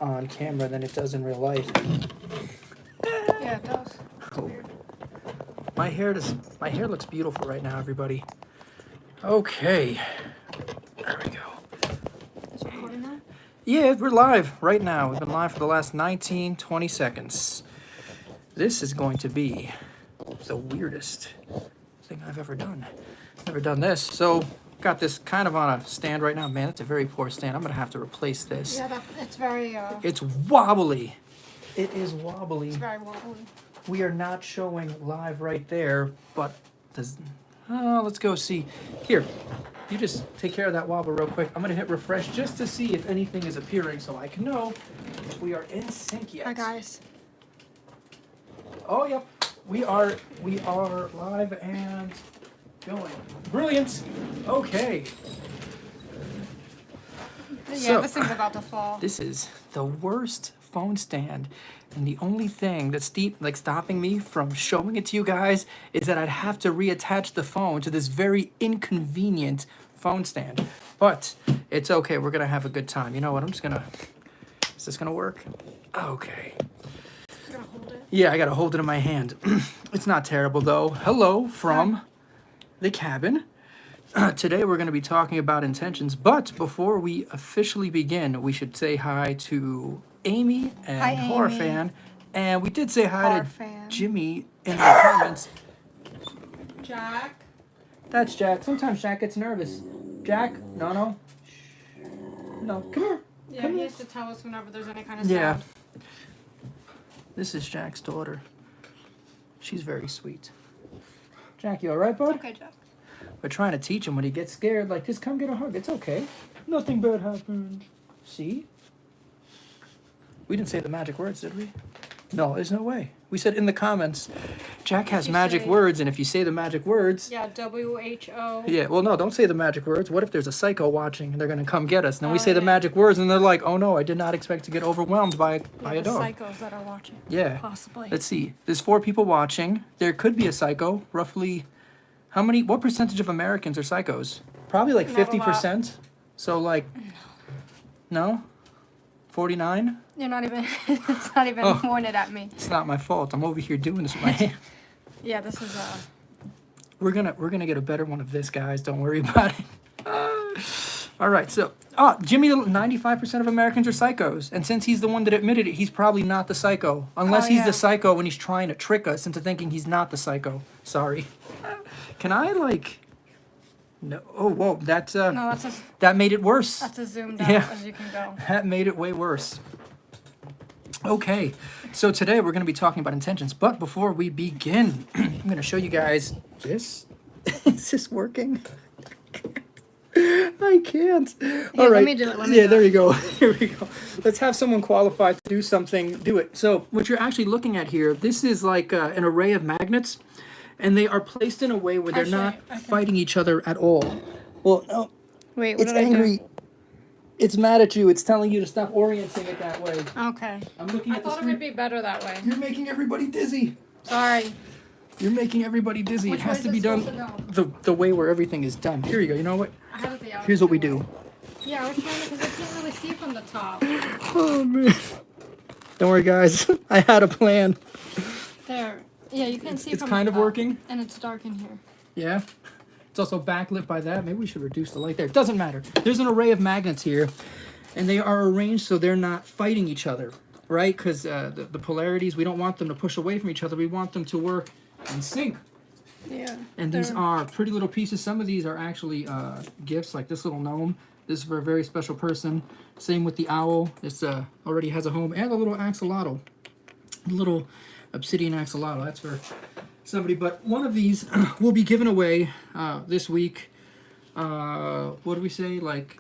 on camera than it does in real life. Yeah, it does. Oh. My hair looks beautiful right now, everybody. Okay. There we go. Is it recording now? Yeah, we're live right now. We've been live for the last 19, 20 seconds. This is going to be the weirdest thing I've ever done. Never done this. So, got this kind of on a stand right now. Man, it's a very poor stand. I'm going to have to replace this. Yeah, it's very, It's wobbly. It is wobbly. it's very wobbly. We are not showing live right there, but does... let's go see. Here, you just take care of that wobble real quick. I'm going to hit refresh just to see if anything is appearing so I can know if we are in sync yet. Hi, guys. Oh, yep. We are live and going. Brilliant. Okay. Yeah, So- this thing's about to fall. This is the worst phone stand, and the only thing that's stopping me from showing it to you guys is that I'd have to reattach the phone to this very inconvenient phone stand. But it's okay. We're gonna have a good time. You know what? Is this gonna work? Okay. You're gonna hold it? Yeah, I gotta hold it in my hand. It's not terrible though. Hello from the cabin. Today we're going to be talking about intentions, but before we officially begin, we should say hi to Amy and Hi, Horror Amy. Fan, and we did say hi Horror to Fan. Jimmy in the comments. Jack? That's Jack. Sometimes Jack gets nervous. Jack, no, come here. Yeah, Come he here. has to tell us whenever there's any kind of Yeah. sound. This is Jack's daughter. She's very sweet. Jack, you all right, bud? Okay, Jack. We're trying to teach him when he gets scared, like, just come get a hug. It's okay. Nothing bad happened. See? We didn't say the magic words, did we? No, there's no way. We said in the comments, Jack has You magic say- words, and if you say the magic words... Yeah, WHO. Yeah, well, no, don't say the magic words. What if there's a psycho watching, and they're going to come get us? And then we Oh, say the yeah. magic words, and they're like, oh, no, I did not expect to get overwhelmed by a The dog. psychos that are watching. Yeah. Possibly. Let's see. There's 4 people watching. There could be a psycho. Roughly, what percentage of Americans are psychos? Probably like Not a lot. 50%. So like, no? 49? You're not even, it's not even Oh. pointed at me. It's not my fault. I'm over here doing this with my hand. Yeah, this is, We're gonna get a better one of this, guys. Don't worry about it. All right, so Jimmy, 95% of Americans are psychos, and since he's the one that admitted it, he's probably not the psycho, unless Oh, he's yeah. the psycho and he's trying to trick us into thinking he's not the psycho. Sorry. Can I No. Oh, whoa. That no, that's as, that made it worse. that's as zoomed out Yeah. as you can go. That made it way worse. Okay, so today we're going to be talking about intentions, but before we begin, I'm going to show you guys this. Is this working? I can't. All let right. me do it, let me yeah, do there it. you go. Here we go. Let's have someone qualified to do something. Do it. So what you're actually looking at here, this is like an array of magnets, and they are placed in a way where they're Actually, not I can- fighting each other at all. Well, no, Wait, what it's did I do? angry. It's mad at you. It's telling you to stop orienting it that way. Okay. I'm looking I at the thought it screen. would be better that way. You're making everybody dizzy. Sorry. You're making everybody dizzy. Which It has way to is be it done supposed to the way where everything is done. Here you go. You know what? I have it the Here's what we opposite do. way. Yeah, I was trying to, because I can't really see from the top. Oh man. Don't worry, guys. I had a plan. There. Yeah, you can see It's from kind the of top. working. And it's dark in here. Yeah. It's also backlit by that. Maybe we should reduce the light there. It doesn't matter. There's an array of magnets here, and they are arranged so they're not fighting each other, right? Because the polarities, we don't want them to push away from each other. We want them to work in sync. Yeah. And these are pretty little pieces. Some of these are actually gifts, like this little gnome. This is for a very special person. Same with the owl. This already has a home. And the little axolotl. The little obsidian axolotl. That's for somebody. But one of these will be given away this week. What do we say? Like,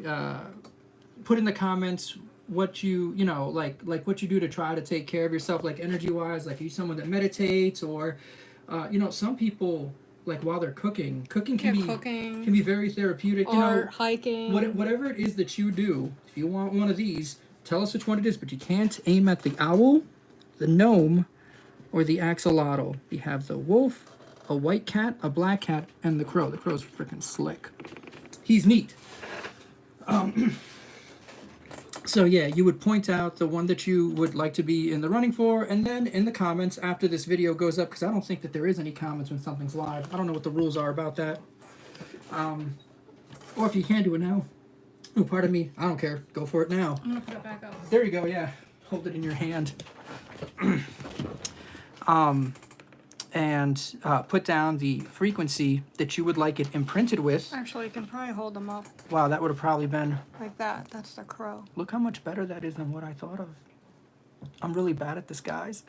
put in the comments what you know, like what you do to try to take care of yourself, like energy-wise. Like, are you someone that meditates, or some people, like, while they're cooking can be very therapeutic. Or hiking. Whatever it is that you do, if you want one of these, tell us which one it is. But you can't aim at the owl, the gnome, or the axolotl. We have the wolf, a white cat, a black cat, and the crow. The crow's freaking slick. He's neat. So yeah, you would point out the one that you would like to be in the running for, and then in the comments after this video goes up, because I don't think that there is any comments when something's live. I don't know what the rules are about that. Or if you can do it now. Oh, pardon me. I don't care. Go for it now. I'm gonna put it back up. There you go. Yeah, hold it in your hand. And put down the frequency that you would like it imprinted with. Actually, you can probably hold them up Wow, that would have probably been. like that. That's the crow. Look how much better that is than what I thought of. I'm really bad at this, guys.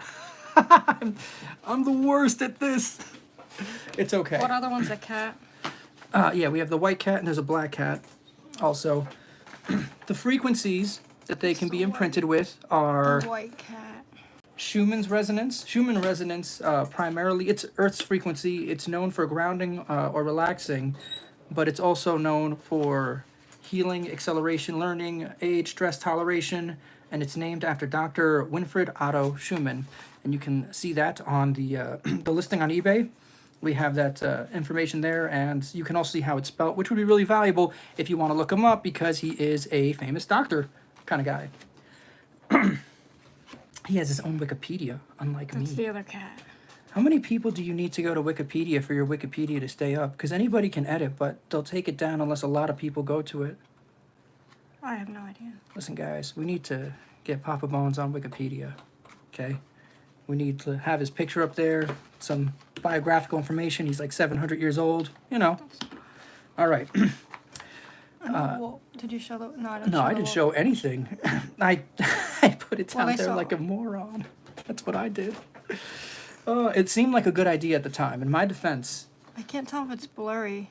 I'm the worst at this. It's okay. What other one's a cat? Yeah, we have the white cat and there's a black cat. Also, the frequencies that they can be imprinted with are The white cat. Schumann's resonance. Schumann resonance, primarily, it's Earth's frequency. It's known for grounding or relaxing, but it's also known for healing, acceleration, learning, age, stress toleration, and it's named after Dr. Winfried Otto Schumann. And you can see that on the the listing on eBay. We have that information there, and you can also see how it's spelled, which would be really valuable if you want to look him up, because he is a famous doctor kind of guy. He has his own Wikipedia, unlike That's me. the other cat. How many people do you need to go to Wikipedia for your Wikipedia to stay up? Because anybody can edit, but they'll take it down unless a lot of people go to it. I have no idea. Listen, guys, we need to get Papa Bones on Wikipedia, okay? We need to have his picture up there, some biographical information. He's like 700 years old, you know. All right. Well, did you show the? No, I didn't. No, show I the didn't wolf. show anything. I put it Well, down I there saw- like a moron. That's what I did. It seemed like a good idea at the time. In my defense, I can't tell if it's blurry.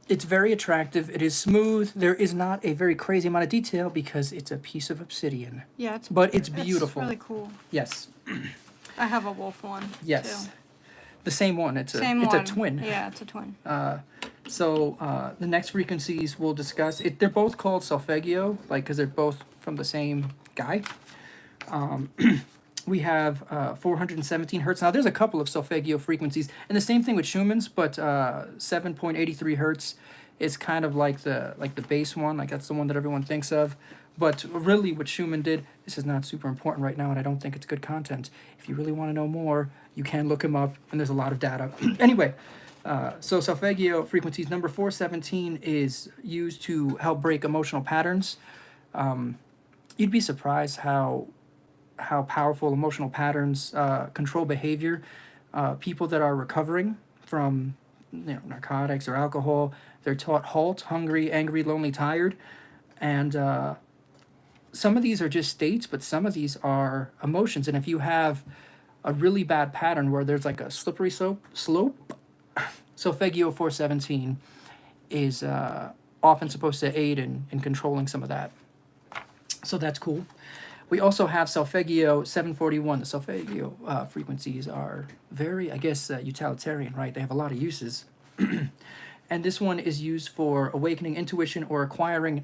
it's very attractive. It is smooth. There is not a very crazy amount of detail because it's a piece of obsidian. Yeah, it's. But it's beautiful. It's really cool. Yes. I have a wolf one. Yes. Too. The same one. It's a Same it's one. a twin. Yeah, it's a twin. So the next frequencies we'll discuss. They're both called solfeggio, like because they're both from the same guy. We have 417 hertz. Now there's a couple of solfeggio frequencies, and the same thing with Schumann's, but 7.83 hertz is kind of like the base one, like that's the one that everyone thinks of. But really, what Schumann did, this is not super important right now, and I don't think it's good content. If you really want to know more, you can look him up, and there's a lot of data. Anyway, so solfeggio frequencies number 417 is used to help break emotional patterns. You'd be surprised how powerful emotional patterns control behavior. People that are recovering from narcotics or alcohol, they're taught halt, hungry, angry, lonely, tired, and some of these are just states, but some of these are emotions. And if you have a really bad pattern where there's like a slippery slope, solfeggio 417 is often supposed to aid in controlling some of that. So that's cool. We also have solfeggio 741. The solfeggio frequencies are very, I guess, utilitarian, right? They have a lot of uses. And this one is used for awakening intuition or acquiring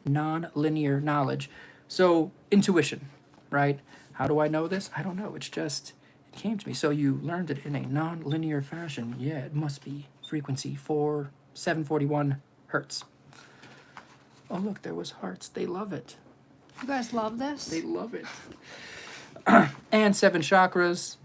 non-linear knowledge. So intuition, right? How do I know this? I don't know. It came to me. So you learned it in a non-linear fashion. Yeah, it must be frequency 741 hertz. Oh, look, there was hearts. They love it. You guys love this? They love it. And 7 chakras.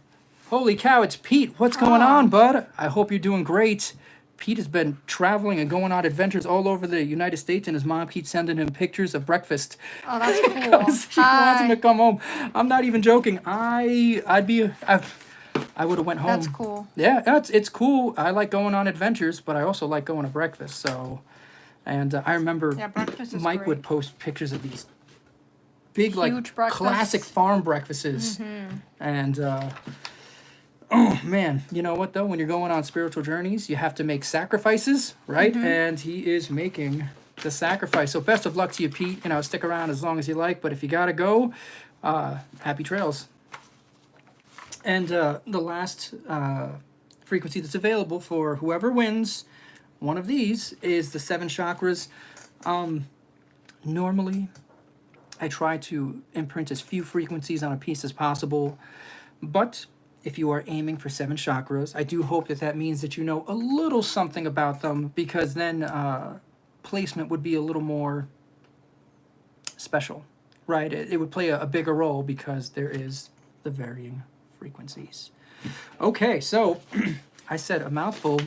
Holy cow, it's Pete. What's going on, bud? I hope you're doing great. Pete has been traveling and going on adventures all over the United States, and his mom keeps sending him pictures of breakfast. Oh, that's cool. She wants him to come home. I'm not even joking. I would have went home. That's cool. Yeah, it's cool. I like going on adventures, but I also like going to breakfast. So, and I remember Yeah, breakfast is Mike great. would post pictures of these big, Huge like breakfasts. classic farm breakfasts, and oh man, you know what though? When you're going on spiritual journeys, you have to make sacrifices, right? And he is making the sacrifice. So best of luck to you, Pete. Stick around as long as you like, but if you gotta go, happy trails. And the last frequency that's available for whoever wins one of these is the 7 chakras. Normally, I try to imprint as few frequencies on a piece as possible, but if you are aiming for 7 chakras, I do hope that means that you know a little something about them, because then placement would be a little more special, right? It would play a bigger role because there is the varying frequencies. Okay, so I said a mouthful,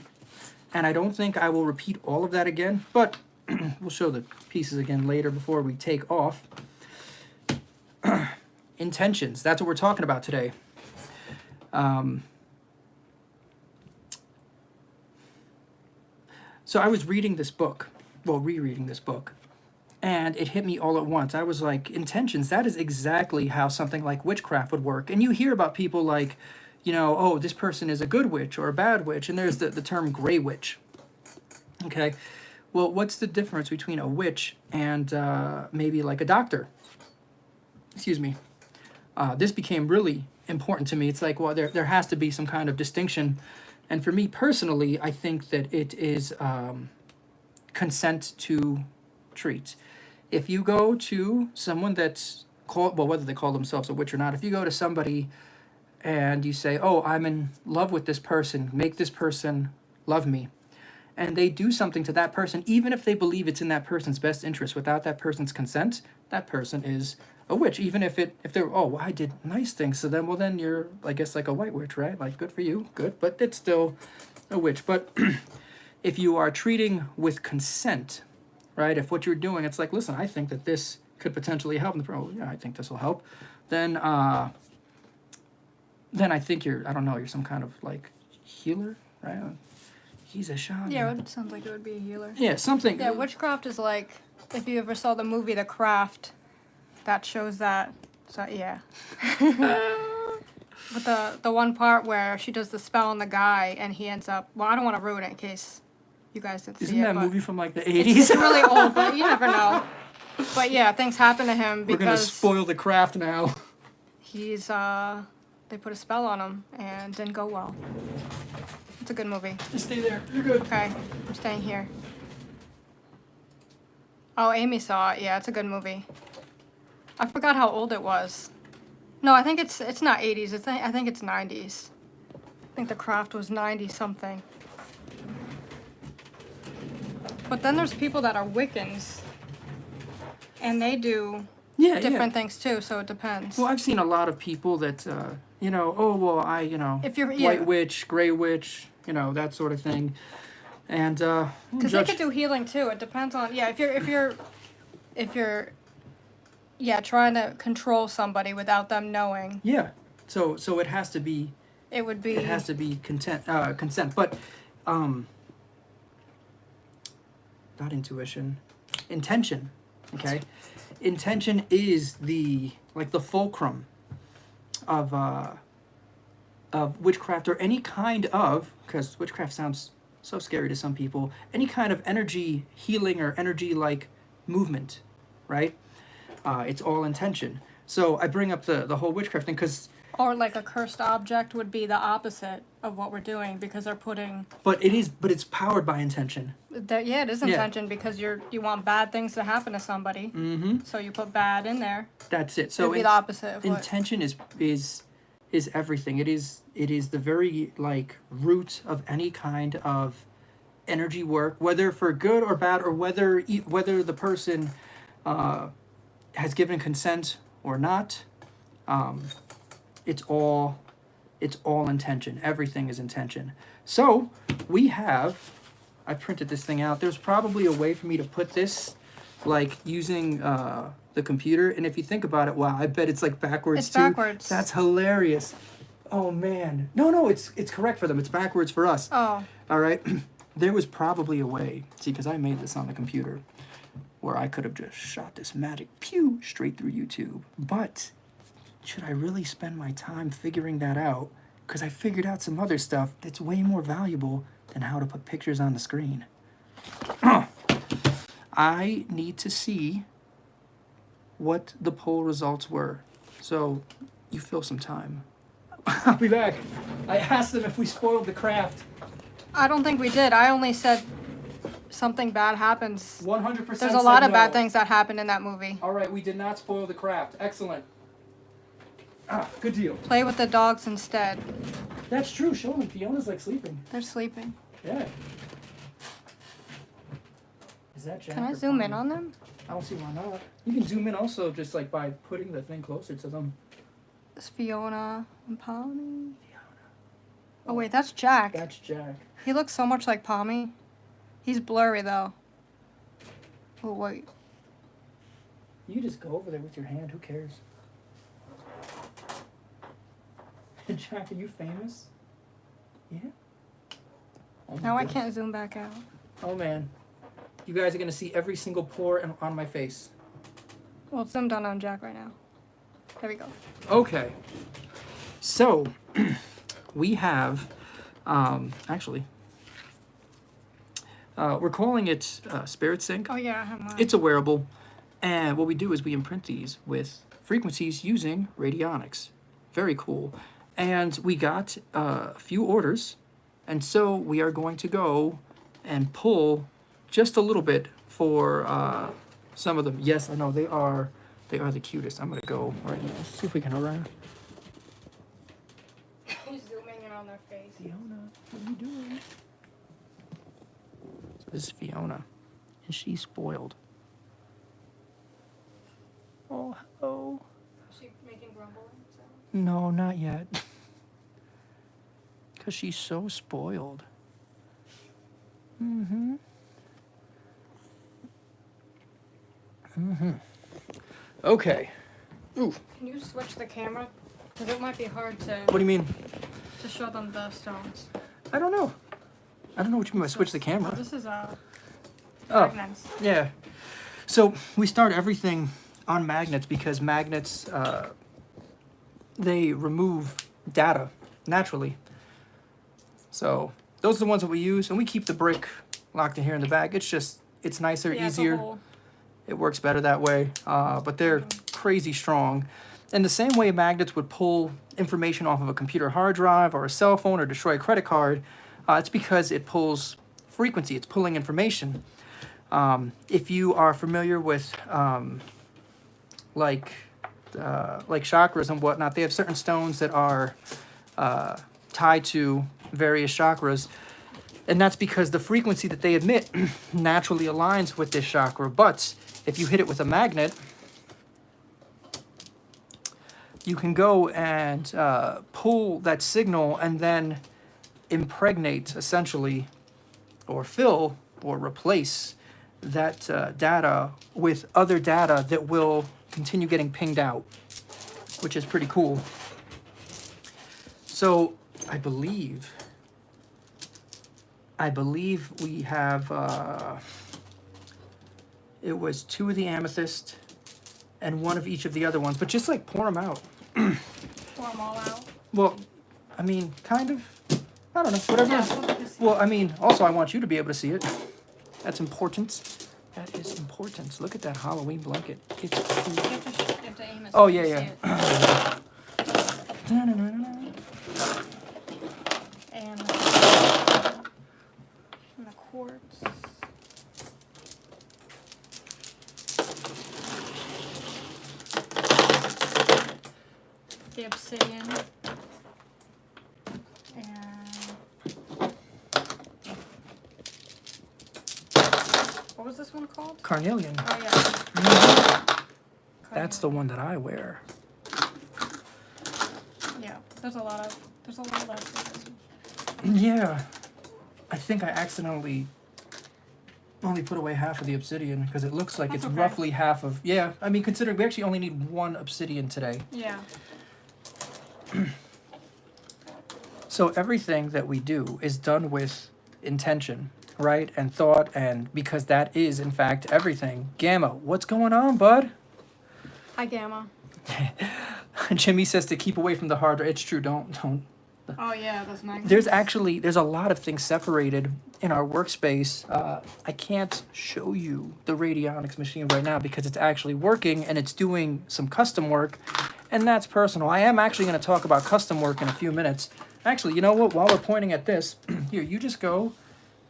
and I don't think I will repeat all of that again, but we'll show the pieces again later before we take off. Intentions, that's what we're talking about today. So I was reading this book, rereading this book, and it hit me all at once. I was like, intentions, that is exactly how something like witchcraft would work. And you hear about people like, you know, oh, this person is a good witch or a bad witch, and there's the term gray witch. Okay, well, what's the difference between a witch and maybe like a doctor? Excuse me. This became really important to me. It's like, well, there has to be some kind of distinction. And for me personally, I think that it is consent to treat. If you go to someone that's called, well, whether they call themselves a witch or not, if you go to somebody and you say, oh, I'm in love with this person, make this person love me, and they do something to that person, even if they believe it's in that person's best interest without that person's consent, that person is a witch. Even if they're, oh, well, I did nice things to them, well, then you're, I guess, like a white witch, right? Like, good for you, good, but it's still a witch. But if you are treating with consent, right, if what you're doing, it's like, listen, I think that this could potentially help, oh, yeah, I think this will help, then I think you're, I don't know, you're some kind of, like, healer, right? He's a shaman. Yeah, it sounds like it would be a healer. Yeah, something. Yeah, witchcraft is like, if you ever saw the movie The Craft, that shows that. So, yeah. But the one part where she does the spell on the guy and he ends up, well, I don't want to ruin it in case you guys didn't see it. Isn't that but movie from like the 80s? It's really old, but you never know. But yeah, things happen to him We're gonna because spoil The Craft now. he's, they put a spell on him and didn't go well. It's a good movie. Just stay there. You're good. Okay, I'm staying here. Oh, Amy saw it. Yeah, it's a good movie. I forgot how old it was. No, I think it's not 80s. I think it's 90s. I think The Craft was 90 something. But then there's people that are Wiccans, and they do different things too. So it depends. Well, I've seen a lot of people that, you know, oh well, If you're white witch, gray witch, you know, that sort of thing, and because they could do healing too. It depends on if you're trying to control somebody without them knowing. Yeah, so it has to be. It would be. It has to be consent, but not intuition, intention. Okay, intention is the fulcrum of witchcraft or any kind of, because witchcraft sounds so scary to some people, any kind of energy healing or energy like movement, right? It's all intention. So I bring up the whole witchcraft thing because. Or like a cursed object would be the opposite of what we're doing because they're putting. But it's powered by intention. Yeah, it is intention because you want bad things to happen to somebody. Mm-hmm. So you put bad in there. That's it. So it'd be the opposite of intention is everything. It is the very like root of any kind of energy work, whether for good or bad, or whether the person has given consent or not. It's all intention. Everything is intention. So I printed this thing out. There's probably a way for me to put this, like using the computer. And if you think about it, wow, I bet it's like backwards it's too. Backwards. That's hilarious. Oh man. No, it's correct for them. It's backwards for us. Oh. All right. There was probably a way. See, because I made this on the computer, where I could have just shot this magic pew straight through YouTube. But should I really spend my time figuring that out? Because I figured out some other stuff that's way more valuable than how to put pictures on the screen. I need to see what the poll results were. So you fill some time. I'll be back. I asked them if we spoiled The Craft. I don't think we did. I only said something bad happens. 100% There's a lot of bad things that happened in that movie. All right, we did not spoil The Craft. Excellent. Good deal. Play with the dogs instead. That's true. Show them. Fiona's like sleeping. They're sleeping. Yeah. Is that Jack? Can I or zoom in Tommy? on them? I don't see why not. You can zoom in also just like by putting the thing closer to them. It's Fiona and Palmy. Oh wait, that's Jack. That's Jack. He looks so much like Palmy. He's blurry though. Oh wait. You just go over there with your hand. Who cares? Jack, are you famous? Yeah. Oh my Now I goodness. can't zoom back out. Oh man, you guys are gonna see every single pore on my face. Well, it's zoomed on Jack right now. There we go. Okay. So we have actually we're calling it Spirit Sync. Oh yeah, I have mine. It's a wearable, and what we do is we imprint these with frequencies using radionics. Very cool. And we got a few orders, and so we are going to go and pull just a little bit for some of them. Yes, I know they are the cutest. I'm gonna go right now. See if we can around. He's zooming in on their face. Fiona, what are you doing? So this is Fiona, and she's spoiled. Oh, hello. Is she making grumbling sounds? No, not yet. Because she's so spoiled. Mm-hmm. Mm-hmm. Okay. Ooh, Can you switch the camera? Because it might be hard what do you mean? to show them the stones. I don't know. I don't know what you mean by switch the camera. This is Oh, magnets. yeah. So we start everything on magnets because magnets, they remove data naturally. So those are the ones that we use, and we keep the brick locked in here in the back. It's nicer, Yeah, it's a easier. hole. It works better that way, but they're crazy strong. And the same way magnets would pull information off of a computer hard drive or a cell phone or destroy a credit card, it's because it pulls frequency. It's pulling information. If you are familiar with like chakras and whatnot, they have certain stones that are tied to various chakras. And that's because the frequency that they emit naturally aligns with this chakra. But if you hit it with a magnet, you can go and pull that signal and then impregnate, essentially, or fill or replace that data with other data that will continue getting pinged out, which is pretty cool. So I believe we have, it was 2 of the amethyst and 1 of each of the other ones, but just like pour them out. Pour them all out. Well, I mean, kind of, I don't know, whatever. Yeah, so they can see. Well, I mean, also I want you to be able to see it. That's important. That is important. Look at that Halloween blanket. It's cool. You have to aim it. Oh, so you yeah, can yeah. see it. And the quartz. The obsidian. And what was this one called? Carnelian. Oh yeah. That's the one that I wear. Yeah. There's a lot less of this. Yeah. I think I accidentally only put away half of the obsidian because it looks like That's it's okay. roughly half of. Yeah, I mean, considering we actually only need 1 obsidian today. Yeah. So everything that we do is done with intention, right? And thought, and because that is, in fact, everything. Gamma, what's going on, bud? Hi, Gamma. Jimmy says to keep away from the hard drive. It's true, don't. Oh yeah, those magnets. There's a lot of things separated in our workspace. I can't show you the radionics machine right now because it's actually working and it's doing some custom work, and that's personal. I am actually going to talk about custom work in a few minutes. Actually, you know what? While we're pointing at this, here, you just go,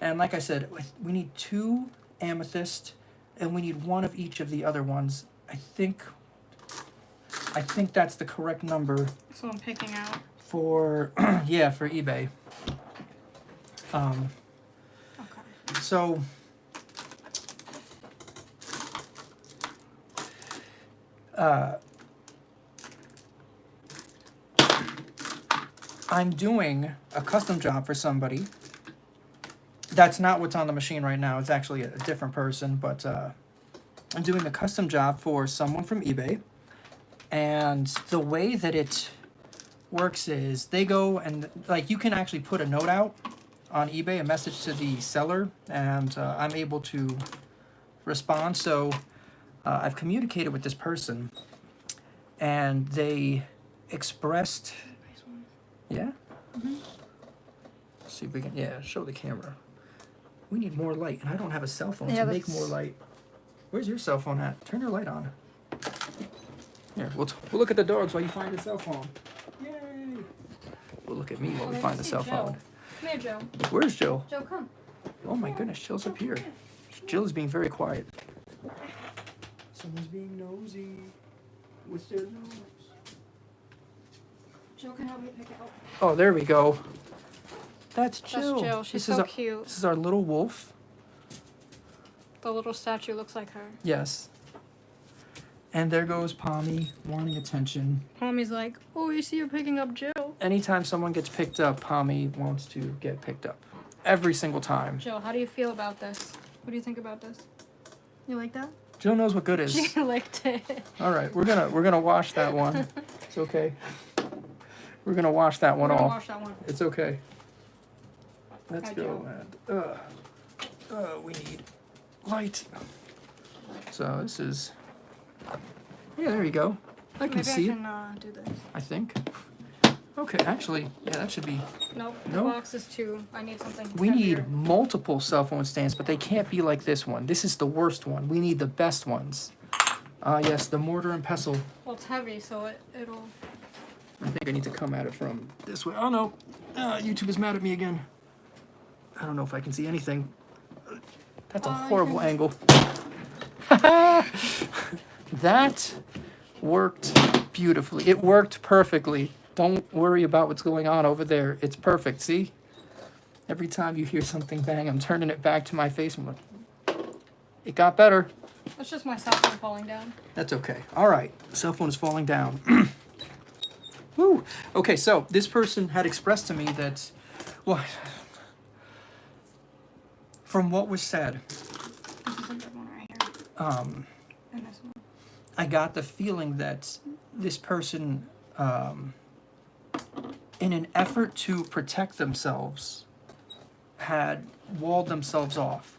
and like I said, we need 2 amethyst, and we need 1 of each of the other ones. I think that's the correct number So I'm picking out. for yeah, for eBay. Okay. So I'm doing a custom job for somebody. That's not what's on the machine right now. It's actually a different person, but I'm doing a custom job for someone from eBay. And the way that it works is they go and, like, you can actually put a note out on eBay, a message to the seller, and I'm able to respond. So I've communicated with this person, and they expressed, yeah? Let's see if we can, yeah, show the camera. We need more light, and I don't have a cell phone Yeah, to make that's- more light. Where's your cell phone at? Turn your light on. Here, we'll look at the dogs while you find the cell phone. Yay! We'll look at me while we find the cell phone. Come here, Joe. Where's Jill? Joe, come. Oh my goodness, Jill's up here. Jill is being very quiet. Someone's being nosy with their nose. Joe can help me pick it up. Oh, there we go. That's Jill. That's Jill. She's This so is our, cute. This is our little wolf. The little statue looks like her. Yes. And there goes Pommy wanting attention. Mommy's like, oh, you see you're picking up Jill. Anytime someone gets picked up, Pommy wants to get picked up. Every single time. Jill, how do you feel about this? What do you think about this? You like that? Jill knows what good is. She liked it. All right, we're gonna wash that one. It's okay. We're gonna wash that one We're gonna off. wash that one. It's okay. Let's Hi, go and we need light. So this is, yeah, there you go. I can Maybe see I it, can do this. I think. Okay, actually, yeah, that should be. Nope. The No? box is too. I need something. We heavier. need multiple cell phone stands, but they can't be like this one. This is the worst one. We need the best ones. Yes, the mortar and pestle. Well, it's heavy, so it'll. I think I need to come at it from this way. Oh no, YouTube is mad at me again. I don't know if I can see anything. That's a You horrible can- angle. That worked beautifully. It worked perfectly. Don't worry about what's going on over there. It's perfect, see? Every time you hear something bang, I'm turning it back to my face. I'm like, it got better. That's just my cell phone falling down. That's okay. All right. Cell phone is falling down. Woo. Okay, so this person had expressed to me that, well, from what was said, This is a good one right here. And this one. I got the feeling that this person, in an effort to protect themselves, had walled themselves off,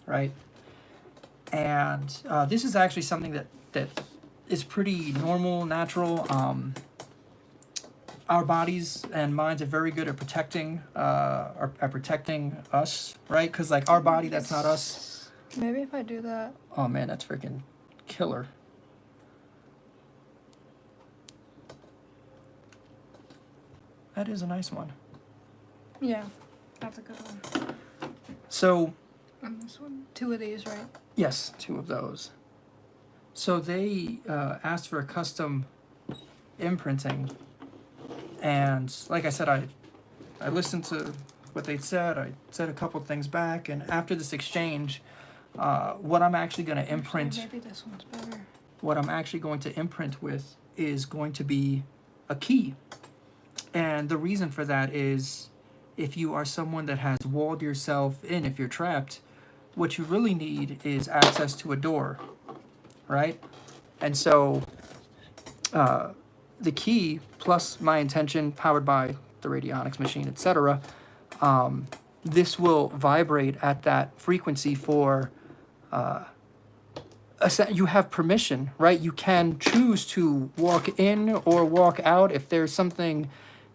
right? And this is actually something that is pretty normal, natural. Our bodies and minds are very good at protecting, at protecting us, right? Because like our body, that's not us. Maybe if I do that. Oh man, that's freaking killer. That is a nice one. Yeah, that's a good one. So And this one. 2 of these, right? yes, 2 of those. So they asked for a custom imprinting, and like I said, I listened to what they said. I said a couple things back, and after this exchange, what I'm actually going to imprint, Maybe this one's better. what I'm actually going to imprint with is going to be a key. And the reason for that is if you are someone that has walled yourself in, if you're trapped, what you really need is access to a door, right? And so the key plus my intention powered by the radionics machine, etc., this will vibrate at that frequency for you have permission, right? You can choose to walk in or walk out. If there's something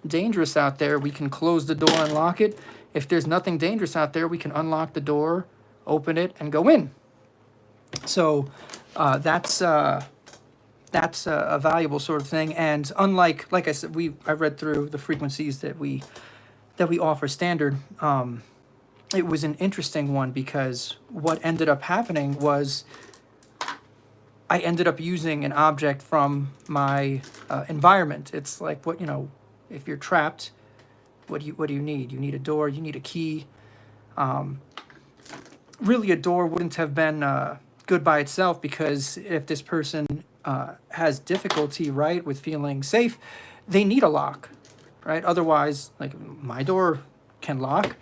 dangerous out there, we can close the door and lock it. If there's nothing dangerous out there, we can unlock the door, open it, and go in. So that's a valuable sort of thing. And unlike, like I said, I read through the frequencies that we offer standard. It was an interesting one because what ended up happening was I ended up using an object from my environment. It's like what, if you're trapped, what do you need? You need a door, you need a key. Really, a door wouldn't have been good by itself because if this person has difficulty, right, with feeling safe, they need a lock, right? Otherwise, like my door can lock.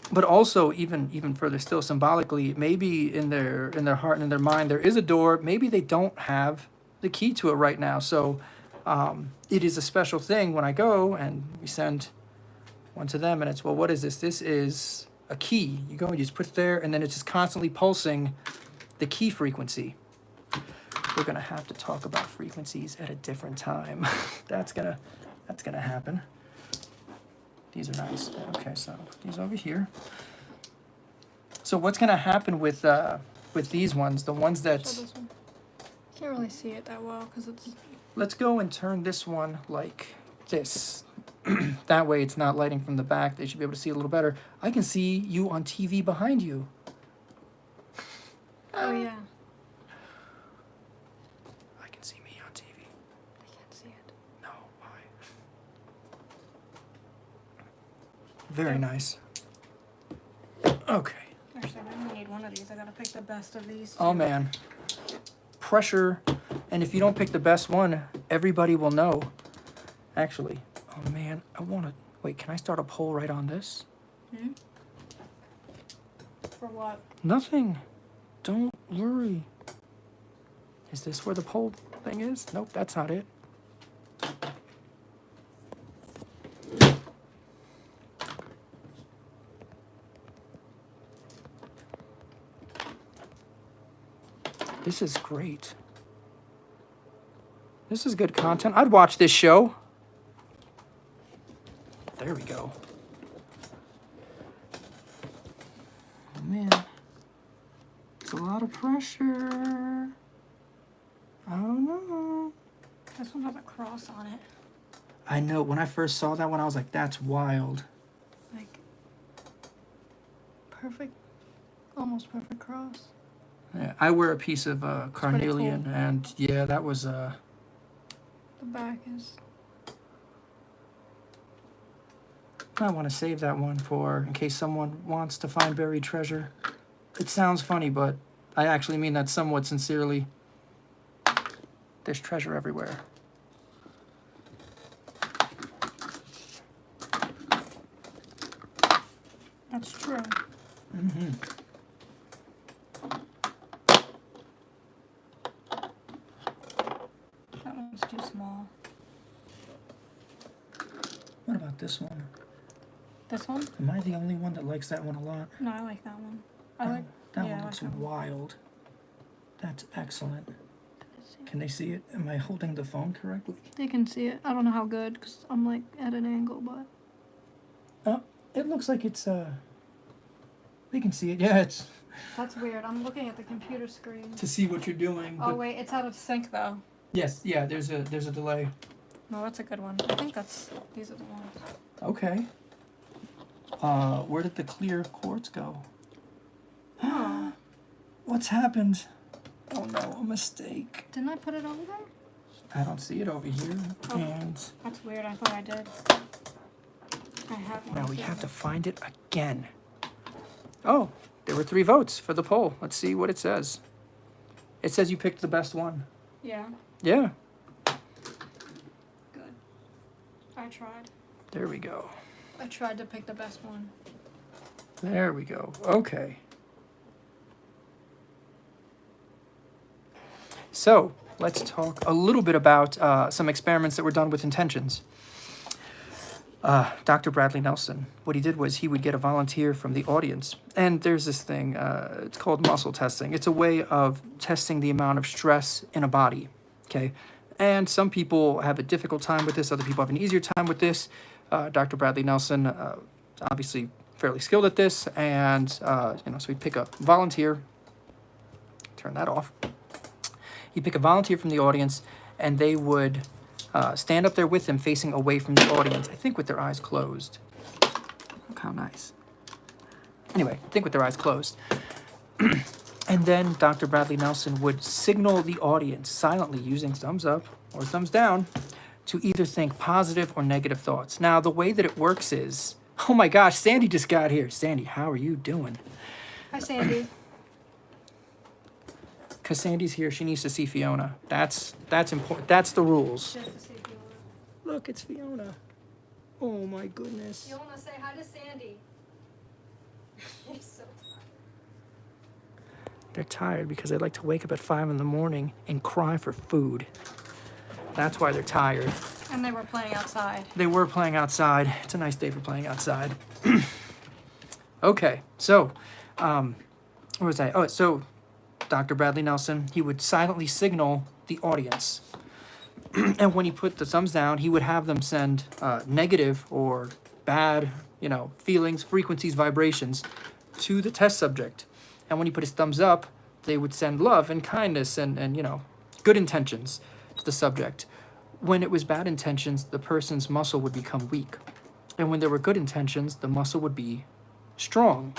But also, even further still, symbolically, maybe in their heart and in their mind, there is a door. Maybe they don't have the key to it right now. So it is a special thing when I go and we send one to them, and it's, well, what is this? This is a key. You go and you just put it there, and then it's just constantly pulsing the key frequency. We're gonna have to talk about frequencies at a different time. That's gonna happen. These are nice. Okay, so these over here. So what's gonna happen with these ones, the ones Show that, this one. Can't really see it that well because it's. let's go and turn this one like this. That way it's not lighting from the back. They should be able to see a little better. I can see you on TV behind you. Oh yeah. I can see me on TV. I can't see it. No, why? Very nice. Okay. Actually, I only need one of these. I gotta pick the best of these. Oh two. man. Pressure. And if you don't pick the best one, everybody will know. Actually, oh man, I wanna, wait, can I start a poll right on this? Hmm? For what? Nothing. Don't worry. Is this where the poll thing is? Nope, that's not it. This is great. This is good content. I'd watch this show. There we go. Oh man. It's a lot of pressure. I don't know. This one has a cross on it. I know, when I first saw that one, I was like, that's wild. Like. Perfect. Almost perfect cross. Yeah, I wear a piece of carnelian, cool. and yeah, that was The back is. I want to save that one for in case someone wants to find buried treasure. It sounds funny, but I actually mean that somewhat sincerely. There's treasure everywhere. That's true. Mm-hmm. That one's too small. What about this one? This one? Am I the only one that likes that one a lot? No, I like that one. I like. That yeah, one I looks like that one. wild. That's excellent. Can they see it? Am I holding the phone correctly? They can see it. I don't know how good because I'm like at an angle, but. Oh, it looks like it's they can see it. Yeah, it's That's weird. I'm looking at the computer screen. to see what you're doing. Oh but- wait, it's out of sync though. Yes, yeah, there's a delay. No, that's a good one. I think these are the ones. Okay. Where did the clear quartz go? Oh, What's happened? Oh no, a mistake. didn't I put it over there? I don't see it over here. Oh. And That's weird. I thought I did. I have one. now we have to find it again. Oh, there were 3 votes for the poll. Let's see what it says. It says you picked the best one. Yeah, Yeah, good. I tried. there we go. I tried to pick the best one. There we go. Okay. So, let's talk a little bit about some experiments that were done with intentions. Dr. Bradley Nelson, what he did was he would get a volunteer from the audience. And there's this thing, it's called muscle testing. It's a way of testing the amount of stress in a body, okay? And some people have a difficult time with this. Other people have an easier time with this. Dr. Bradley Nelson, obviously fairly skilled at this. And, so he'd pick a volunteer. Turn that off. He'd pick a volunteer from the audience, and they would stand up there with him facing away from the audience, I think with their eyes closed. Look how nice. Anyway, I think with their eyes closed. And then Dr. Bradley Nelson would signal the audience silently using thumbs up or thumbs down to either think positive or negative thoughts. Now, the way that it works is, oh my gosh, Sandy just got here. Sandy, how are you doing? Hi, Sandy. because Sandy's here, she needs to see Fiona. That's important. That's the rules. Just to see if you Look, it's Fiona. Oh my goodness. want to say hi to Sandy. She's so tired. They're tired because they like to wake up at 5 in the morning and cry for food. That's why they're tired. And they were playing outside. They were playing outside. It's a nice day for playing outside. Okay, so, where was I? Oh, so Dr. Bradley Nelson, he would silently signal the audience. And when he put the thumbs down, he would have them send negative or bad, feelings, frequencies, vibrations to the test subject. And when he put his thumbs up, they would send love and kindness and good intentions to the subject. When it was bad intentions, the person's muscle would become weak. And when there were good intentions, the muscle would be strong.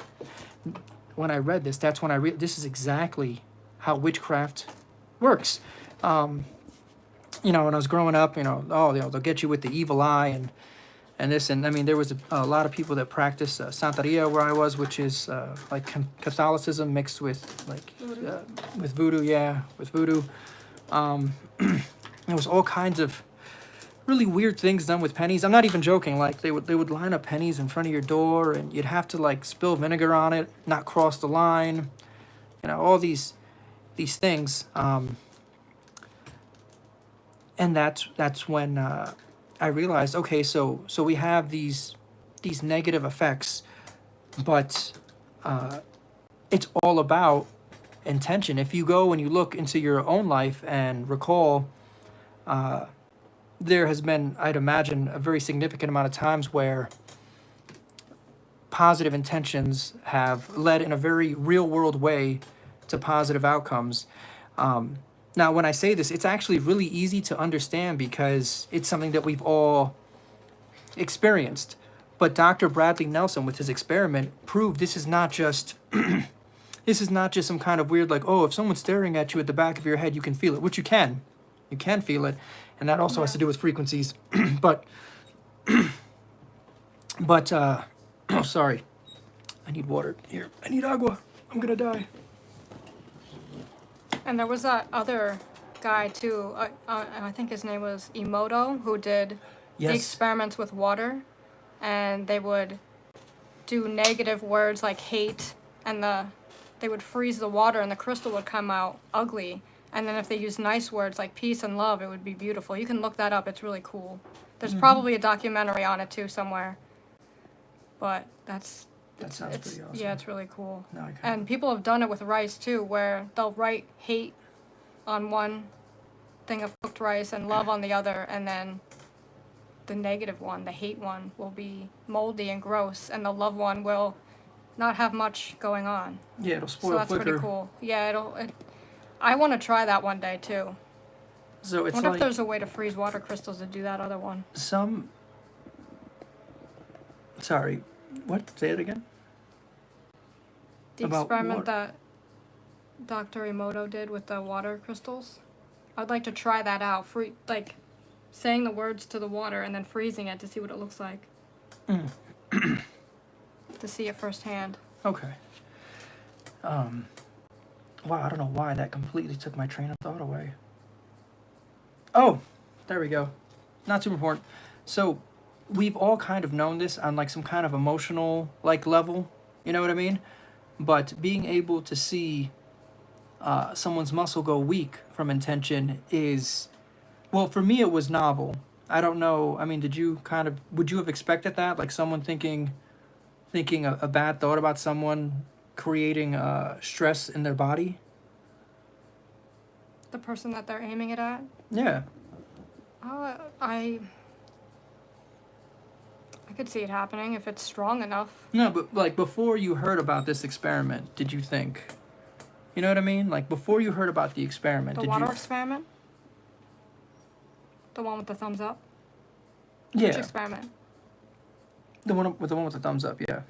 When I read this, that's when this is exactly how witchcraft works. When I was growing up, they'll get you with the evil eye and this, and I mean, there was a lot of people that practiced Santeria where I was, which is like Catholicism mixed with with voodoo, with voodoo. There was all kinds of really weird things done with pennies. I'm not even joking. Like they would line up pennies in front of your door, and you'd have to like spill vinegar on it, not cross the line. All these things. And that's when I realized, okay, so we have these negative effects, but it's all about intention. If you go and you look into your own life and recall, there has been, I'd imagine, a very significant amount of times where positive intentions have led in a very real world way to positive outcomes. Now, when I say this, it's actually really easy to understand because it's something that we've all experienced. But Dr. Bradley Nelson, with his experiment, proved this is not just some kind of weird, like, oh, if someone's staring at you at the back of your head, you can feel it, which you can. You can feel it, and that also has to do with frequencies. but, oh, sorry. I need water. Here, I need agua. I'm gonna die. And there was that other guy too. I think his name was Emoto, who did the Yes. experiments with water, and they would do negative words like hate, and they would freeze the water, and the crystal would come out ugly. And then if they used nice words like peace and love, it would be beautiful. You can look that up. It's really cool. There's probably a documentary on it too somewhere. But That sounds pretty awesome. yeah, it's really cool. No, I can't. And people have done it with rice too, where they'll write hate on one thing of cooked rice and love on the other, and then the negative one, the hate one, will be moldy and gross, and the love one will not have much going on. Yeah, it'll spoil So that's quicker. pretty cool. Yeah, I want to try that one day too. So I it's wonder if like there's a way to freeze water crystals to do that other one. Sorry, what? Say it again. The About experiment what? that Dr. Emoto did with the water crystals. I'd like to try that out. Saying the words to the water and then freezing it to see what it looks like. To see it firsthand. Okay. Wow, I don't know why that completely took my train of thought away. Oh, there we go. Not super important. So, we've all kind of known this on like some kind of emotional level. You know what I mean? But being able to see someone's muscle go weak from intention is, well, for me it was novel. I don't know. I mean, would you have expected that? Like someone thinking a bad thought about someone creating stress in their body? The person that they're aiming it at? Yeah. I could see it happening if it's strong enough. No, but like before you heard about this experiment, did you think? You know what I mean? Like before you heard about the experiment, The did water you? experiment? The one with the thumbs up? Yeah, Which experiment? the one with the thumbs up. Yeah.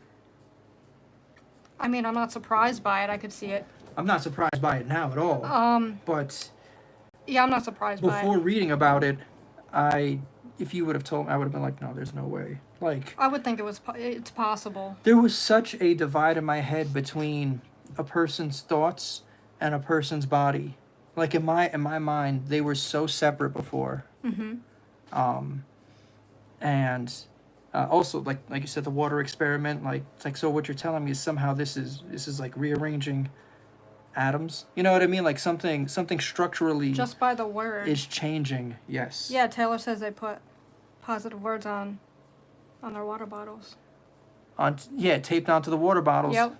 I mean, I'm not surprised by it. I could see it. I'm not surprised by it now at all. But Yeah, I'm not surprised by before it. reading about it, if you would have told me, I would have been like, no, there's no way. Like, I would think it's possible. there was such a divide in my head between a person's thoughts and a person's body. Like in my mind, they were so separate before. And also like you said, the water experiment. Like it's like, so what you're telling me is somehow this is like rearranging atoms. You know what I mean? Like something structurally Just by the word. is changing. Yes. Yeah, Taylor says they put positive words on their water bottles. Taped onto the water bottles. Yep.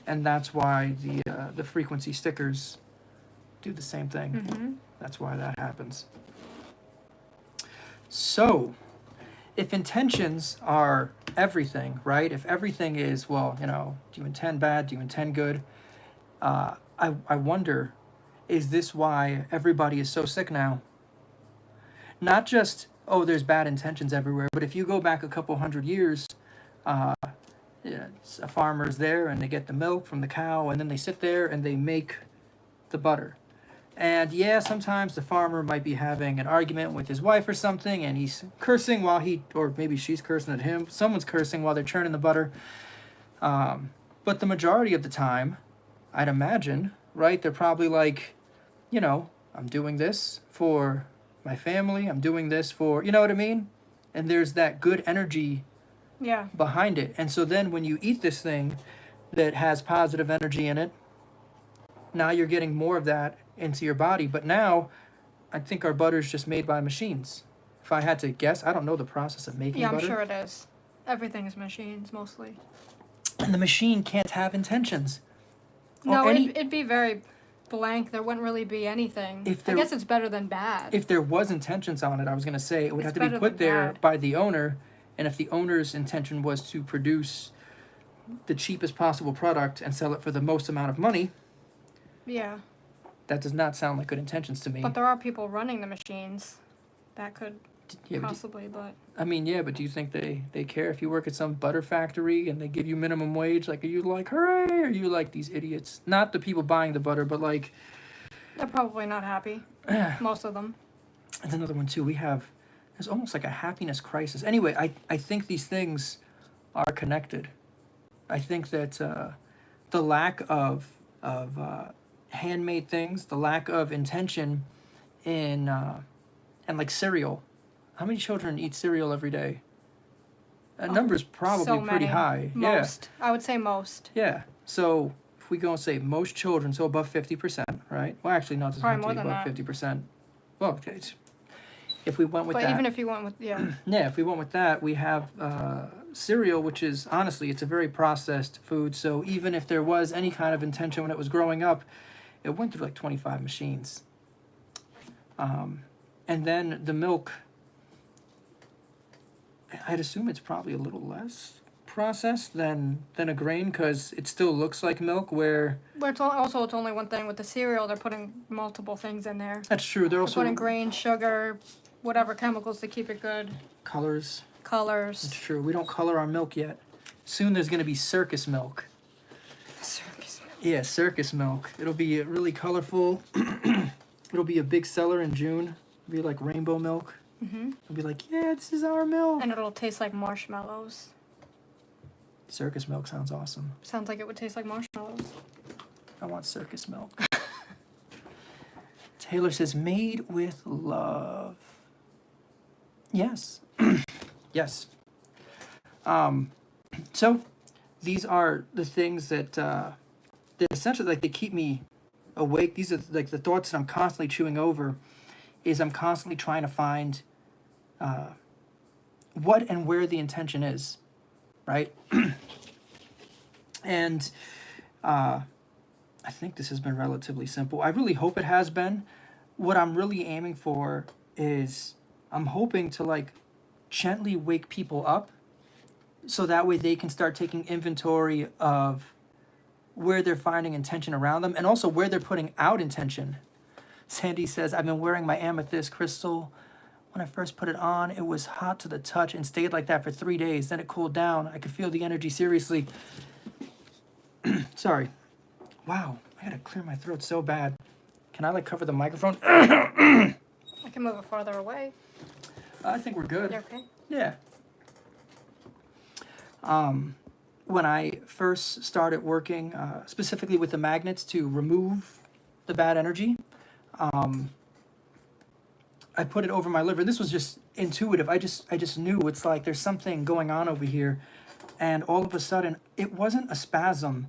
And that's why the frequency stickers do the same thing. Mm-hmm. That's why that happens. So, if intentions are everything, right? If everything is, well, you know, do you intend bad? Do you intend good? I wonder, is this why everybody is so sick now? Not just, oh, there's bad intentions everywhere, but if you go back a couple hundred years, a farmer's there and they get the milk from the cow and then they sit there and they make the butter. And yeah, sometimes the farmer might be having an argument with his wife or something and he's cursing while or maybe she's cursing at him. Someone's cursing while they're churning the butter. But the majority of the time, I'd imagine, right, they're probably like, you know, I'm doing this for my family. I'm doing this for, you know what I mean? And there's that good energy behind it. And so then when you eat this thing that has positive energy in it, now you're getting more of that into your body. But now I think our butter's just made by machines. If I had to guess, I don't know the process of making butter. Yeah, I'm sure it is. Everything is machines, mostly. And the machine can't have intentions. No, it'd be very blank. There wouldn't really be anything. I guess it's better than bad. If there was intentions on it, I was going to say it would have to be better put than there bad. by the owner. And if the owner's intention was to produce the cheapest possible product and sell it for the most amount of money, Yeah. that does not sound like good intentions to me. But there are people running the machines. That could Yeah, but possibly, but I mean, yeah, but do you think they care if you work at some butter factory and they give you minimum wage? Like, are you like, hooray? Or are you like these idiots? Not the people buying the butter, but like... they're probably not happy. Most of them. That's another one, too. There's almost like a happiness crisis. Anyway, I think these things are connected. I think that the lack of handmade things, the lack of intention in, and like cereal. How many children eat cereal every day? That number's probably So pretty many. high. Most. I would say most. Yeah. So if we go and say most children, so above 50%, right? Well, actually, no, it doesn't have Probably to be more above than 50%. Well, okay. If we went with But that. even if you went with, yeah. Yeah, if we went with that, we have cereal, which is, honestly, it's a very processed food. So even if there was any kind of intention when it was growing up, it went through like 25 machines. And then the milk, I'd assume it's probably a little less processed than a grain because it still looks like milk where... But it's only one thing. With the cereal, they're putting multiple things in there. That's true. They're also... Putting grain, sugar, whatever chemicals to keep it good. Colors. Colors. It's true. We don't color our milk yet. Soon there's going to be circus milk. Circus milk. Yeah, circus milk. It'll be really colorful. It'll be a big seller in June. It'll be like rainbow milk. Mm-hmm. It'll be like, yeah, this is our milk. And it'll taste like marshmallows. Circus milk sounds awesome. Sounds like it would taste like marshmallows. I want circus milk. Taylor says, made with love. Yes. Yes. So these are the things that essentially, like, they keep me awake. These are like the thoughts that I'm constantly chewing over. Is I'm constantly trying to find what and where the intention is, right? And I think this has been relatively simple. I really hope it has been. What I'm really aiming for is I'm hoping to like gently wake people up so that way they can start taking inventory of where they're finding intention around them and also where they're putting out intention. Sandy says, I've been wearing my amethyst crystal. When I first put it on, it was hot to the touch and stayed like that for 3 days. Then it cooled down. I could feel the energy seriously. Sorry. Wow, I gotta clear my throat so bad. Can I like cover the microphone? I can move it farther away. I think we're good. You okay? Yeah. when I first started working specifically with the magnets to remove the bad energy, I put it over my liver. This was just intuitive. I just knew it's like there's something going on over here, and all of a sudden it wasn't a spasm,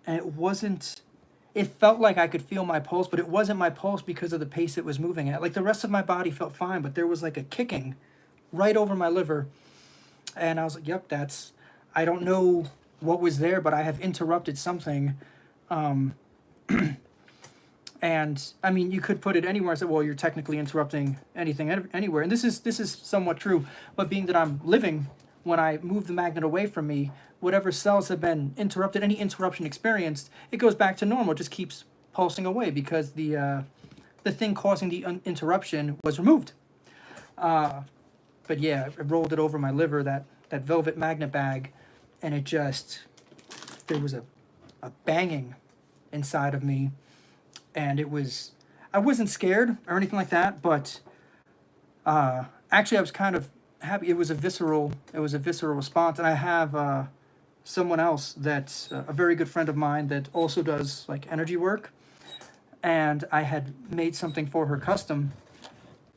and it wasn't. It felt like I could feel my pulse, but it wasn't my pulse because of the pace it was moving at. Like the rest of my body felt fine, but there was like a kicking right over my liver, and I was like, "Yep, that's." I don't know what was there, but I have interrupted something. And I mean, you could put it anywhere and say, well, you're technically interrupting anything anywhere. And this is somewhat true. But being that I'm living, when I move the magnet away from me, whatever cells have been interrupted, any interruption experienced, it goes back to normal. It just keeps pulsing away because the thing causing the interruption was removed. But yeah, I rolled it over my liver, that velvet magnet bag, and it just, there was a banging inside of me. And it was, I wasn't scared or anything like that, but actually I was kind of happy. It was a visceral response. And I have someone else that's a very good friend of mine that also does like energy work. And I had made something for her custom.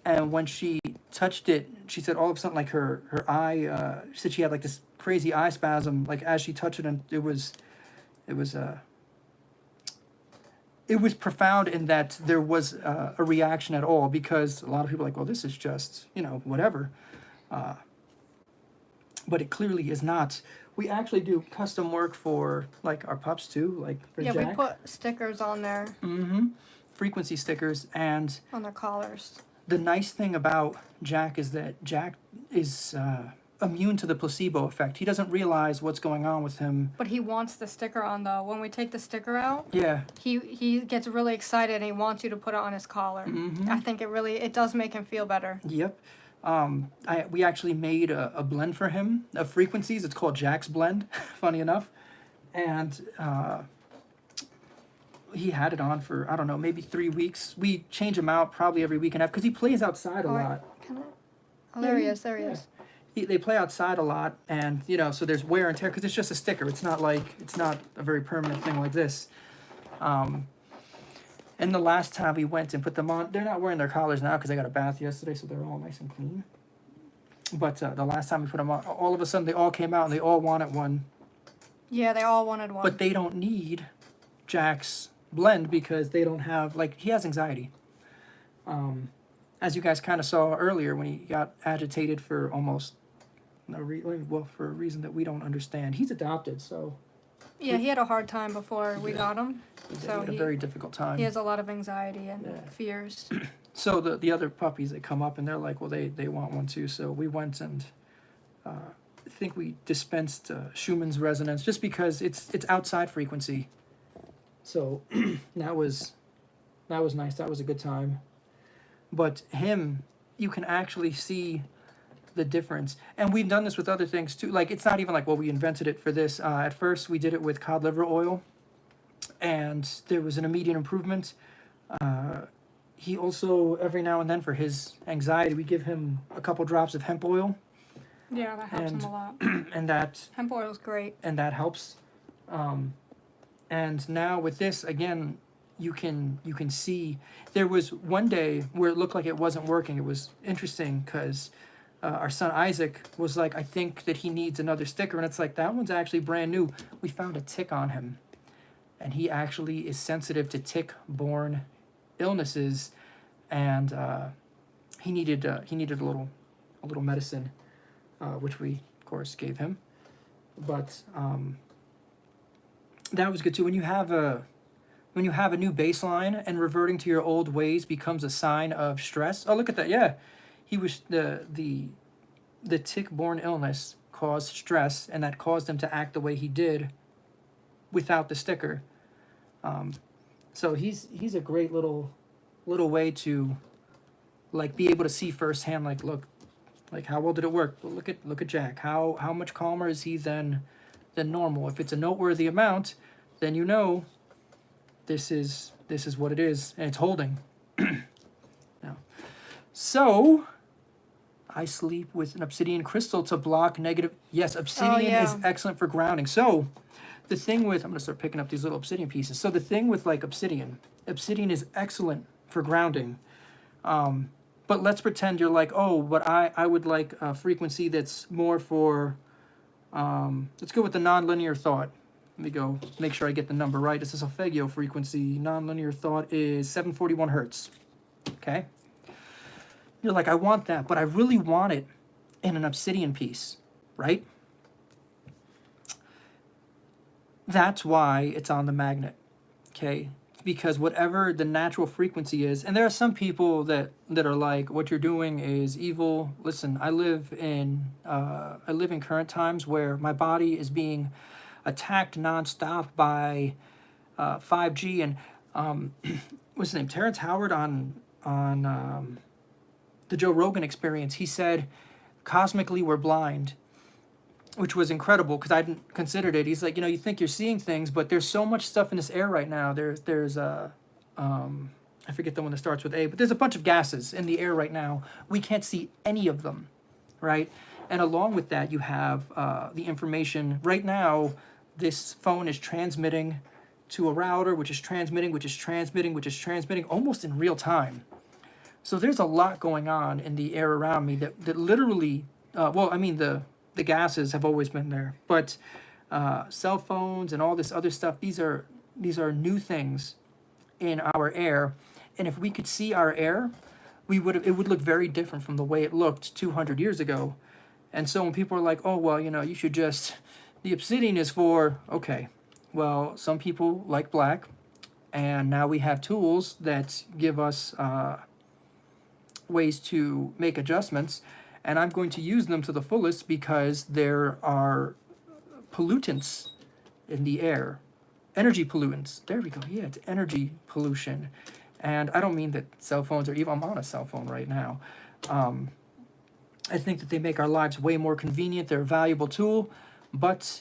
And when she touched it, she said all of a sudden like her eye, she said she had like this crazy eye spasm, like as she touched it, and it was profound in that there was a reaction at all, because a lot of people are like, well, this is just, whatever. But it clearly is not. We actually do custom work for like our pups too, like for Yeah, Jack. we put stickers on there, Frequency stickers. And on their collars. the nice thing about Jack is that Jack is immune to the placebo effect. He doesn't realize what's going on with him. But he wants the sticker on though. When we take the sticker out, Yeah. he gets really excited and he wants you to put it on his collar. I think it does make him feel better. Yep. We actually made a blend for him of frequencies. It's called Jack's Blend, funny enough. And he had it on for, I don't know, maybe 3 weeks. We change him out probably every week and a half because he plays outside a lot. Can I? Oh, there he is. There he is. They play outside a lot, and so there's wear and tear because it's just a sticker. It's not a very permanent thing like this. And the last time we went and put them on, they're not wearing their collars now because they got a bath yesterday, so they're all nice and clean. But the last time we put them on, all of a sudden they all came out and they all wanted one. Yeah, they all wanted one. But they don't need Jack's Blend because they don't have, he has anxiety. As you guys kind of saw earlier when he got agitated for almost for a reason that we don't understand. He's adopted, so. Yeah, he had a hard time before we got him. He had a very difficult time. He has a lot of anxiety and fears. So the other puppies that come up and they're like, well, they want one too. So we went and I think we dispensed Schumann's resonance just because it's outside frequency. So that was nice. That was a good time. But him, you can actually see the difference. And we've done this with other things too. Like, it's not even like, well, we invented it for this. At first, we did it with cod liver oil, and there was an immediate improvement. He also, every now and then, for his anxiety, we give him a couple drops of hemp oil. Yeah, that helps him a lot. And that... Hemp oil is great. And that helps. And now with this, again, you can see... There was one day where it looked like it wasn't working. It was interesting because... our son Isaac was like, I think that he needs another sticker. And it's like, that one's actually brand new. We found a tick on him. And he actually is sensitive to tick-borne illnesses. And he needed a little medicine, which we, of course, gave him. But that was good, too. When you have a new baseline and reverting to your old ways becomes a sign of stress. Oh, look at that. Yeah. He was the tick-borne illness caused stress, and that caused him to act the way he did without the sticker. So he's a great little way to be able to see firsthand. Look, how well did it work? Well, look at Jack. How much calmer is he than normal? If it's a noteworthy amount, then this is what it is, and it's holding. Now, so I sleep with an obsidian crystal to block negative. Yes, obsidian is yeah. excellent for grounding. So the thing with, I'm gonna start picking up these little obsidian pieces. So the thing with like obsidian is excellent for grounding. But let's pretend you're like, oh, but I would like a frequency that's more for, let's go with the nonlinear thought. Let me go make sure I get the number right. This is Solfeggio frequency. Nonlinear thought is 741 hertz. Okay? You're like, I want that, but I really want it in an obsidian piece, right? That's why it's on the magnet, okay? Because whatever the natural frequency is, and there are some people that are like, what you're doing is evil. Listen, I live in current times where my body is being attacked nonstop by 5G and what's his name? Terrence Howard on the Joe Rogan Experience. He said, cosmically we're blind, which was incredible because I hadn't considered it. He's like, you know, you think you're seeing things, but there's so much stuff in this air right now. There's I forget the one that starts with A, but there's a bunch of gases in the air right now. We can't see any of them, right? And along with that, you have the information. Right now, this phone is transmitting to a router, which is transmitting, which is transmitting, which is transmitting almost in real time. So there's a lot going on in the air around me that literally, well, I mean, the gases have always been there, but cell phones and all this other stuff, these are new things in our air. And if we could see our air, it would look very different from the way it looked 200 years ago. And so when people are like, oh, well, you know, you should just, the obsidian is for, okay, well, some people like black, and now we have tools that give us ways to make adjustments, and I'm going to use them to the fullest because there are pollutants in the air. Energy pollutants. There we go. Yeah, it's energy pollution. And I don't mean that cell phones are evil. I'm on a cell phone right now. I think that they make our lives way more convenient. They're a valuable tool, but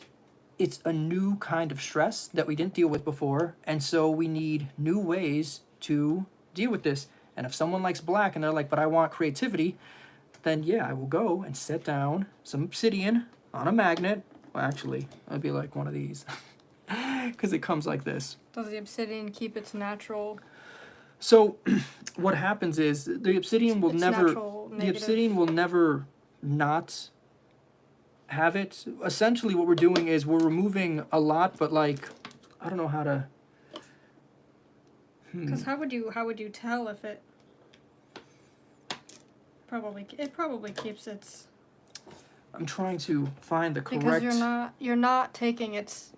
it's a new kind of stress that we didn't deal with before. And so we need new ways to deal with this. And if someone likes black and they're like, but I want creativity, then yeah, I will go and set down some obsidian on a magnet. Well, actually, I'd be like one of these because it comes like this. Does the obsidian keep its natural? So what happens is the obsidian will Its never, natural the negative. obsidian will never not have it. Essentially what we're doing is we're removing a lot, but like, I don't know how to. Because how would you tell if it probably keeps its. I'm trying to find the correct. Because you're not taking its.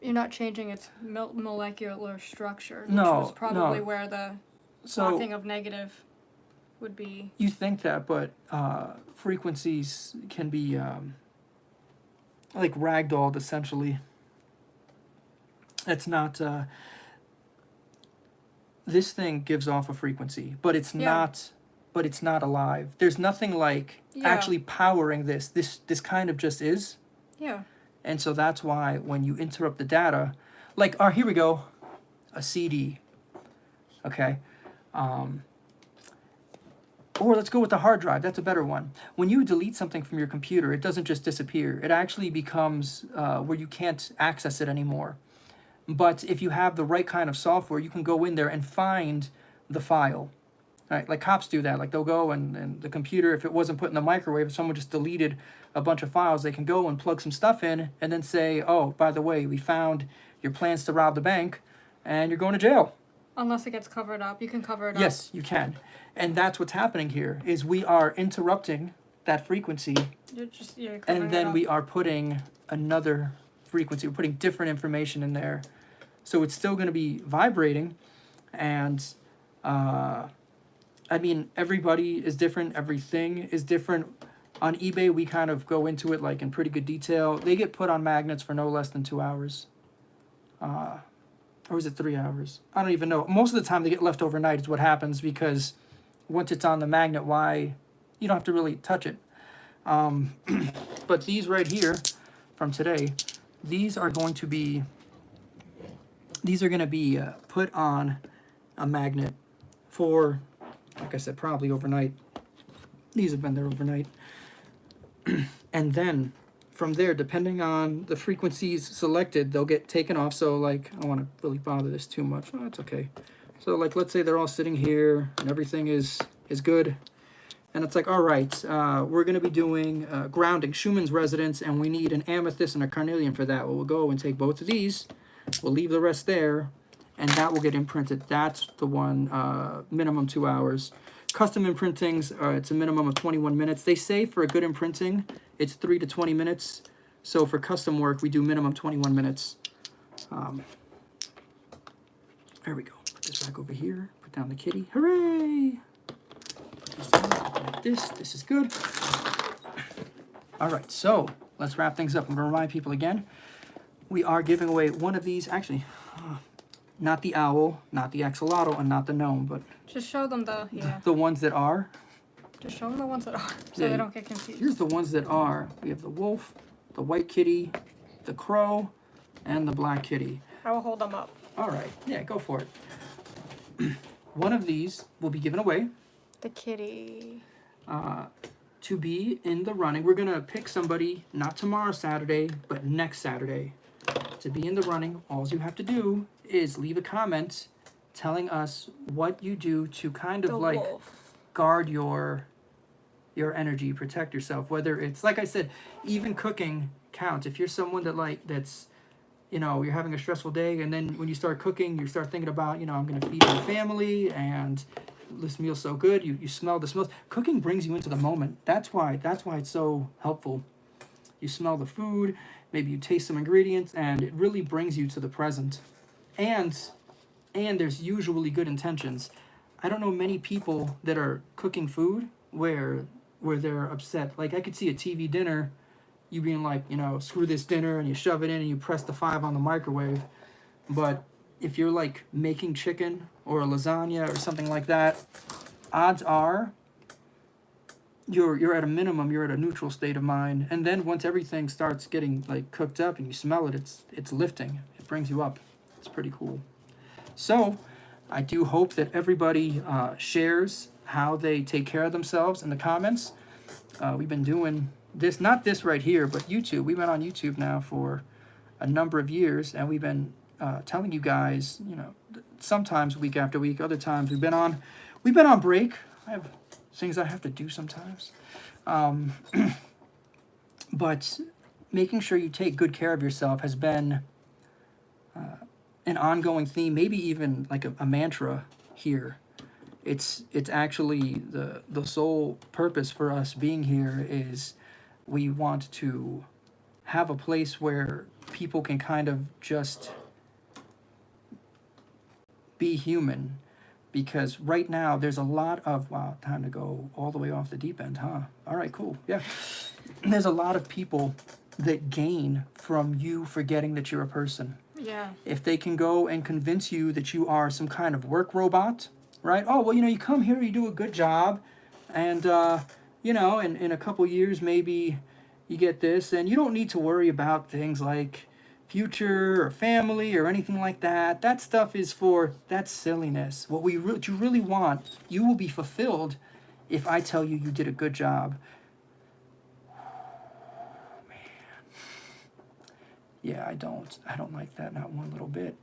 You're not changing its molecular structure, which No, was probably no. where the So blocking of negative would be. you think that, but frequencies can be like ragdolled essentially. It's not. This thing gives off a frequency, but it's Yeah. not. But it's not alive. There's nothing like Yeah. actually powering this. This kind of just is. Yeah. And so that's why when you interrupt the data, like, here we go, a CD, okay? Or let's go with the hard drive. That's a better one. When you delete something from your computer, it doesn't just disappear. It actually becomes where you can't access it anymore. But if you have the right kind of software, you can go in there and find the file. Right? Like cops do that. Like they'll go and the computer, if it wasn't put in the microwave, if someone just deleted a bunch of files, they can go and plug some stuff in and then say, oh, by the way, we found your plans to rob the bank and you're going to jail. Unless it gets covered up, you can cover it up. Yes, you can. And that's what's happening here is we are interrupting that frequency You're covering and it then up. we are putting another frequency. We're putting different information in there. So it's still going to be vibrating and I mean, everybody is different. Everything is different. On eBay, we kind of go into it like in pretty good detail. They get put on magnets for no less than 2 hours. Or is it 3 hours? I don't even know. Most of the time they get left overnight is what happens because once it's on the magnet, you don't have to really touch it. But these right here from today, these are going to be put on a magnet for, like I said, probably overnight. These have been there overnight. And then from there, depending on the frequencies selected, they'll get taken off. So like, I don't want to really bother this too much. Oh, that's okay. So like, let's say they're all sitting here and everything is good. And it's like, all right, we're going to be doing grounding, Schumann's resonance, and we need an amethyst and a carnelian for that. Well, we'll go and take both of these. We'll leave the rest there, and that will get imprinted. That's the one, minimum 2 hours. Custom imprintings, it's a minimum of 21 minutes. They say for a good imprinting, it's 3 to 20 minutes. So for custom work, we do minimum 21 minutes. There we go. Put this back over here. Put down the kitty. Hooray! Put this down like this. This is good. All right, so let's wrap things up. I'm going to remind people again. We are giving away one of these. Actually, not the owl, not the axolotl, and not the gnome, but Just show them the ones that are. Just show them the ones that are, so Yeah, they don't get confused. Here's the ones that are. We have the wolf, the white kitty, the crow, and the black kitty. I will hold them up. All right, yeah, go for it. One of these will be given away The kitty. to be in the running. We're gonna pick somebody, not tomorrow Saturday, but next Saturday, to be in the running. All you have to do is leave a comment telling us what you do to kind of The like wolf. guard your energy, protect yourself. Whether it's, like I said, even cooking counts. If you're someone that's you're having a stressful day, and then when you start cooking, you start thinking about, I'm going to feed my family, and this meal's so good. You smell the smells. Cooking brings you into the moment. That's why it's so helpful. You smell the food, maybe you taste some ingredients, and it really brings you to the present. And there's usually good intentions. I don't know many people that are cooking food where they're upset. Like, I could see a TV dinner, you being like, screw this dinner, and you shove it in and you press the 5 on the microwave. But if you're like making chicken or a lasagna or something like that, odds are you're at a minimum, you're at a neutral state of mind. And then once everything starts getting like cooked up and you smell it, it's lifting. It brings you up. It's pretty cool. So I do hope that everybody shares how they take care of themselves in the comments. We've been doing this, not this right here, but YouTube. We've been on YouTube now for a number of years, and we've been telling you guys, sometimes week after week, other times we've been on break. I have things I have to do sometimes. But making sure you take good care of yourself has been an ongoing theme, maybe even like a mantra here. It's actually the sole purpose for us being here is we want to have a place where people can kind of just be human. Because right now there's a lot of, wow, time to go all the way off the deep end, huh? All right, cool, yeah. There's a lot of people that gain from you forgetting that you're a person. Yeah. If they can go and convince you that you are some kind of work robot, right? Oh, well, you come here, you do a good job, and, in a couple years, maybe you get this, and you don't need to worry about things like future or family or anything like that. That stuff that's silliness. What you really want, you will be fulfilled if I tell you you did a good job. Yeah, I don't like that, not one little bit.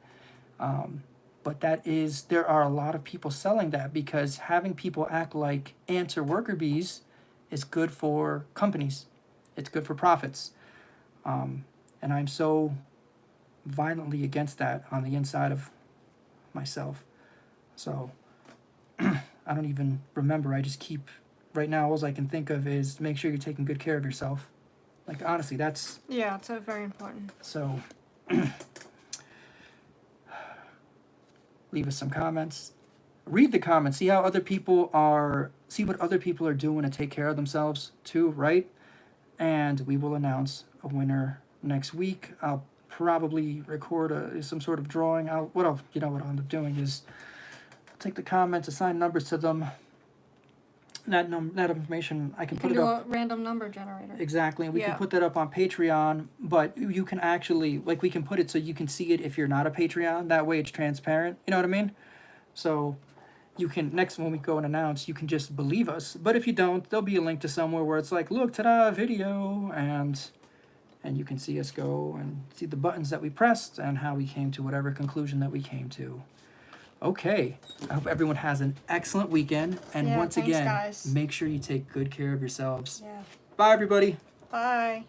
But there are a lot of people selling that because having people act like ants or worker bees is good for companies. It's good for profits. And I'm so violently against that on the inside of myself. So I don't even remember. I just keep, right now, all I can think of is make sure you're taking good care of yourself. Like, honestly, that's... Yeah, it's very important. So, leave us some comments. Read the comments. See what other people are doing to take care of themselves too, right? And we will announce a winner next week. I'll probably record some sort of drawing. What I'll end up doing is take the comments, assign numbers to them. That information, I can put it up. Do a random number generator. Exactly, and we can put that up on Patreon, but you can actually, we can put it so you can see it if you're not a Patreon. That way it's transparent, you know what I mean? So you can, next when we go and announce, you can just believe us. But if you don't, there'll be a link to somewhere where it's like, look, ta-da, video, and you can see us go and see the buttons that we pressed and how we came to whatever conclusion that we came to. Okay, I hope everyone has an excellent weekend, and Yeah, once thanks, again, guys. make sure you take good care of yourselves. Yeah. Bye, everybody. Bye.